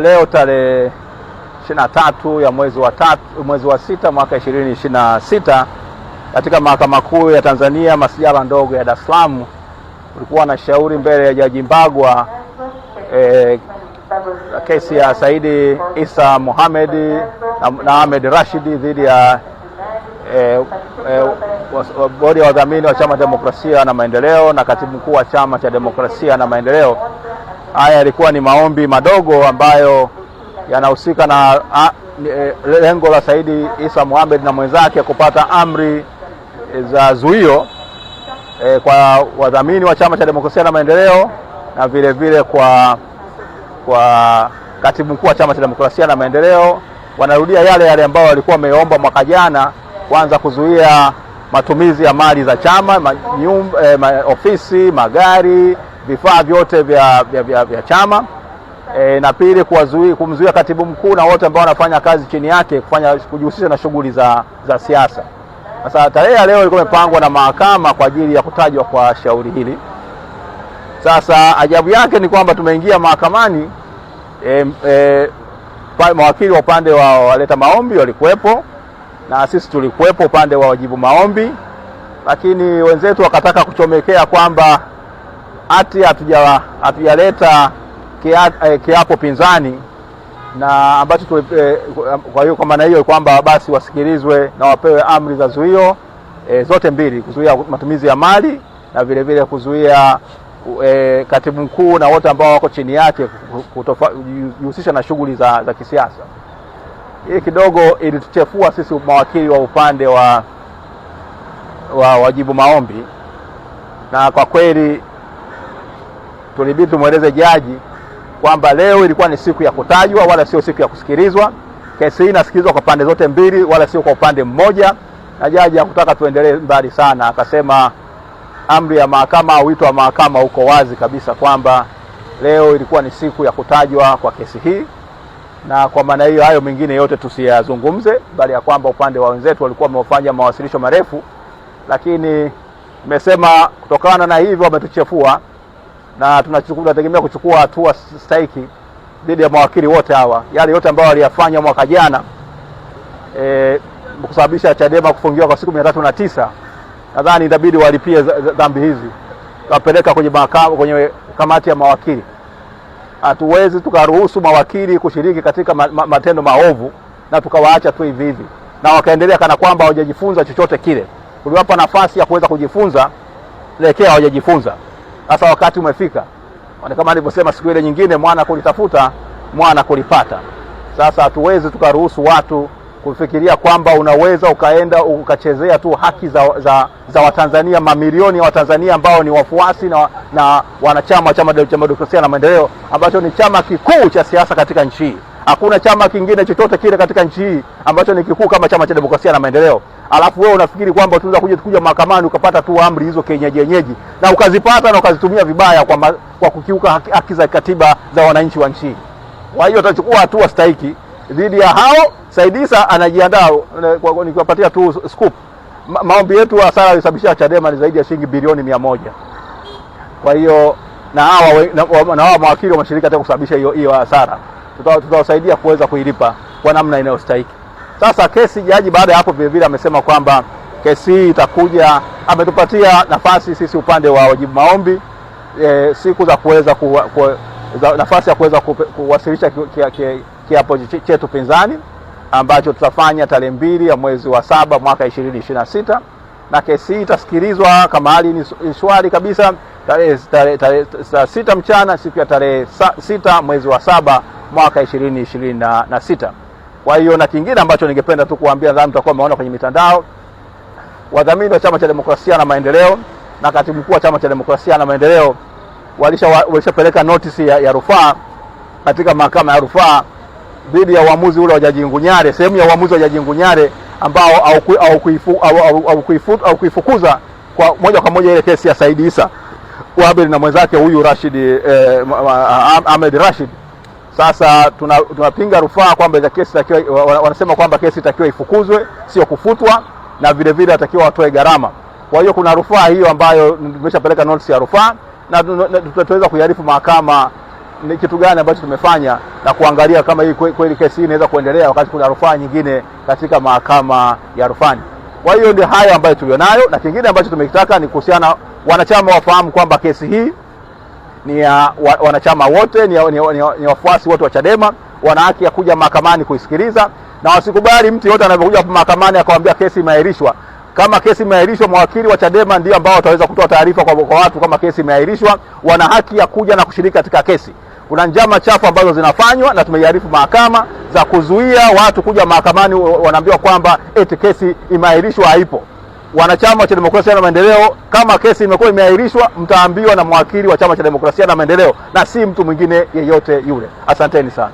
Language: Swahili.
Leo tarehe 23 ya mwezi wa 6 mwaka 2026 katika Mahakama Kuu ya Tanzania masijala ndogo ya Dar es Salaam kulikuwa na shauri mbele ya Jaji Mbagwa kesi ya Saidi Isa Mohamed na Ahmed Rashid dhidi ya bodi ya wadhamini wa Chama cha Demokrasia na Maendeleo na katibu mkuu wa Chama cha Demokrasia na Maendeleo. Haya yalikuwa ni maombi madogo ambayo yanahusika na lengo la Saidi Isa Mohamed na mwenzake kupata amri za zuio kwa wadhamini wa Chama cha Demokrasia na Maendeleo na vile vile kwa katibu mkuu wa Chama cha Demokrasia na Maendeleo. Wanarudia yale ambao walikuwa wameomba mwaka jana, kwanza kuzuia matumizi ya mali za chama, ofisi, magari, vifaa vyote vya chama, na pili kumzuia katibu mkuu na wote ambao wanafanya kazi chini yake kujihusisha na shughuli za siasa. Sasa tarehe ya leo ilikuwa imepangwa na mahakama kwa ajili ya kutajwa kwa shauri hili. Sasa ajabu yake ni kwamba tumeingia mahakamani, mawakili wa upande wa waleta maombi walikuwepo na sisi tulikuwepo upande wa wajibu maombi, lakini wenzetu wakataka kuchomekea kwamba ati hatujaleta kiapo pinzani, na ambacho kwa hiyo kwa maana hiyo kwamba basi wasikilizwe na wapewe amri za zuio zote mbili, kuzuia matumizi ya mali na vile vile kuzuia katibu mkuu na wote ambao wako chini yake kujihusisha na shughuli za kisiasa. Hii kidogo ilituchefua sisi mawakili wa upande wa wajibu maombi, na kwa kweli tulibidi tumweleze jaji kwamba leo ilikuwa ni siku ya kutajwa wala sio siku ya kusikilizwa. Kesi hii inasikilizwa kwa pande zote mbili wala sio kwa upande mmoja, na jaji hakutaka tuendelee mbali sana, akasema amri ya mahakama au wito wa mahakama uko wazi kabisa kwamba leo ilikuwa ni siku ya kutajwa kwa kesi hii, na kwa maana hiyo hayo mengine yote tusiyazungumze, bali ya kwamba upande wa wenzetu walikuwa wamefanya mawasilisho marefu, lakini nimesema kutokana na hivyo wametuchefua na tunategemea kuchukua hatua stahiki dhidi ya mawakili wote hawa. Yale yote ambayo waliyafanya mwaka jana kusababisha Chadema kufungiwa kwa siku 309, nadhani inabidi walipie dhambi hizi, wapeleka kwenye kamati ya mawakili. Hatuwezi tukaruhusu mawakili kushiriki katika matendo maovu na tukawaacha tu hivi hivi na wakaendelea kana kwamba hawajajifunza chochote kile. Tuliwapa nafasi ya kuweza kujifunza, lekea hawajajifunza. Sasa wakati umefika, kama nilivyosema siku ile nyingine, mwana kulitafuta mwana kulipata. Sasa hatuwezi tukaruhusu watu kufikiria kwamba unaweza ukaenda ukachezea tu haki za Watanzania, mamilioni ya Watanzania ambao ni wafuasi na wanachama wa Chama cha Demokrasia na Maendeleo, ambacho ni chama kikuu cha siasa katika nchi hii. Hakuna chama kingine chochote kile katika nchi hii ambacho ni kikuu kama Chama cha Demokrasia na Maendeleo. Alafu wewe unafikiri kwamba tunaweza kuja mahakamani ukapata tu amri hizo yenyeji na ukazipata na ukazitumia vibaya kwa kukiuka haki za katiba za wananchi wa nchi. Kwa hiyo tutachukua hatua stahiki dhidi ya hao. Saidi Isa anajiandaa, nikiwapatia tu scoop, maombi yetu hasara ilisababisha Chadema ni zaidi ya shilingi bilioni 100. Kwa hiyo na hawa mawakili wameshiriki katika kusababisha hiyo hasara, tutawasaidia kuweza kuilipa kwa namna inayostahili. Sasa kesi, jaji baada ya hapo vile vile amesema kwamba kesi hii itakuja, ametupatia nafasi sisi upande wa wajibu maombi siku za kuweza nafasi ya kuweza kuwasilisha kiapo chetu pinzani ambacho tutafanya tarehe 2 ya mwezi wa 7 mwaka 2026, na kesi hii itasikilizwa kama hali ni shwari kabisa tarehe 6 mchana siku ya tarehe 6 mwezi wa 7 mwaka 2026. Kwa hiyo na kingine ambacho ningependa tu kuambia, nadhani mtakuwa mmeona kwenye mitandao, wadhamini wa Chama cha Demokrasia na Maendeleo na katibu mkuu wa Chama cha Demokrasia na Maendeleo walishapeleka notice ya rufaa katika mahakama ya rufaa dhidi ya uamuzi ule wa Jaji Ngunyare, sehemu ya uamuzi wa Jaji Ngunyare ambao au kuifukuza kwa moja kwa moja ile kesi ya Saidi Isa Mohamed na mwenzake huyu Ahmed Rashid. Sasa tunapinga rufaa kwamba kesi wanasema kwamba kesi itakiwa ifukuzwe, sio kufutwa, na vile vile atakiwa watoe gharama. Kwa hiyo kuna rufaa hiyo ambayo tumeshapeleka notice ya rufaa, na tutaweza kuiarifu mahakama ni kitu gani ambacho tumefanya na kuangalia kama hii kweli kesi hii inaweza kuendelea wakati kuna rufaa nyingine katika mahakama ya rufani. Kwa hiyo ndio hayo ambayo tulionayo, na kingine ambacho tumekitaka ni kuhusiana wanachama wafahamu kwamba kesi hii ni ya wanachama wote, ni wafuasi wote wa Chadema, wana haki ya kuja mahakamani kuisikiliza, na wasikubali mtu yote anapokuja mahakamani akamwambia kesi imeahirishwa. Kama kesi imeahirishwa, mawakili wa Chadema ndio ambao wataweza kutoa taarifa kwa watu kama kesi imeahirishwa. Wana haki ya kuja na kushiriki katika kesi. Kuna njama chafu ambazo zinafanywa na tumeiarifu mahakama za kuzuia watu kuja mahakamani, wanaambiwa kwamba eti kesi imeahirishwa. Haipo. Wanachama wa Demokrasia na Maendeleo, kama kesi imekuwa imeahirishwa, mtaambiwa na mwakili wa Chama cha Demokrasia na Maendeleo na si mtu mwingine yeyote yule. Asanteni sana.